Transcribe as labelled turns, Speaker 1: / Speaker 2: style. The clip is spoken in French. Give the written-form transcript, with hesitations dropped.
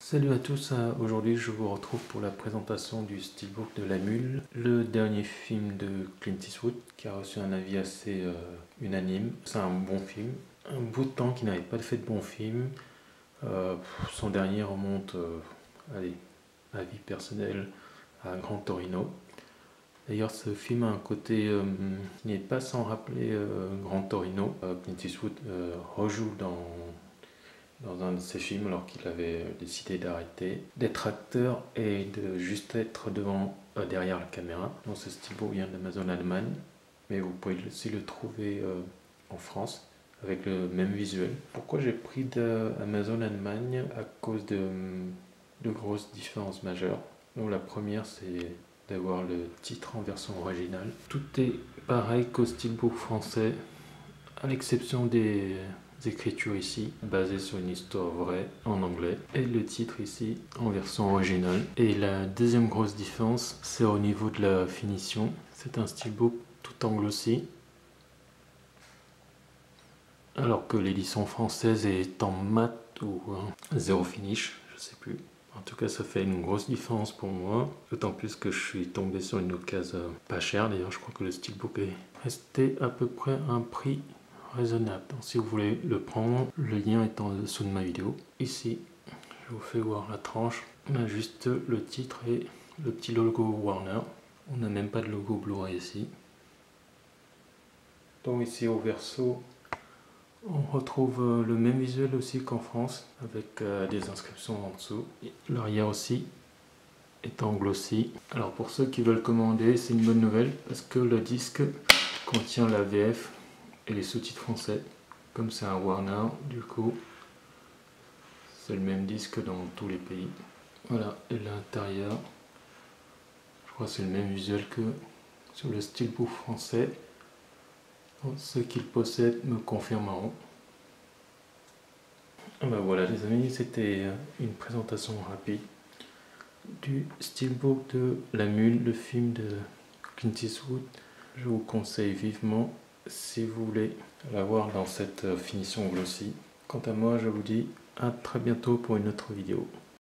Speaker 1: Salut à tous, aujourd'hui je vous retrouve pour la présentation du Steelbook de La Mule, le dernier film de Clint Eastwood qui a reçu un avis assez unanime. C'est un bon film, un bout de temps qu'il n'avait pas fait de bon film. Son dernier remonte, avis personnel, à Gran Torino. D'ailleurs ce film a un côté qui n'est pas sans rappeler Gran Torino. Clint Eastwood rejoue dans un de ses films alors qu'il avait décidé d'arrêter d'être acteur et de juste être derrière la caméra. Donc ce steelbook vient d'Amazon Allemagne, mais vous pouvez aussi le trouver en France avec le même visuel. Pourquoi j'ai pris d'Amazon Allemagne? À cause de grosses différences majeures. Donc la première, c'est d'avoir le titre en version originale. Tout est pareil qu'au steelbook français, à l'exception des écritures ici, basées sur une histoire vraie en anglais, et le titre ici en version originale. Et la deuxième grosse différence, c'est au niveau de la finition. C'est un steelbook tout en glossy, alors que l'édition française est en mat ou zéro finish, je sais plus. En tout cas, ça fait une grosse différence pour moi, d'autant plus que je suis tombé sur une occasion pas chère. D'ailleurs, je crois que le steelbook est resté à peu près à un prix raisonnable. Donc, si vous voulez le prendre, le lien est en dessous de ma vidéo. Ici, je vous fais voir la tranche. On a juste le titre et le petit logo Warner. On n'a même pas de logo Blu-ray ici. Donc ici au verso, on retrouve le même visuel aussi qu'en France, avec des inscriptions en dessous. L'arrière aussi est en glossy. Alors pour ceux qui veulent commander, c'est une bonne nouvelle parce que le disque contient la VF et les sous-titres français. Comme c'est un Warner, du coup, c'est le même disque dans tous les pays. Voilà, et l'intérieur, je crois que c'est le même visuel que sur le steelbook français. Donc, ceux qui le possèdent me confirmeront. Ah ben voilà les amis, c'était une présentation rapide du steelbook de La Mule, le film de Clint Eastwood. Je vous conseille vivement si vous voulez l'avoir dans cette finition glossy. Quant à moi, je vous dis à très bientôt pour une autre vidéo.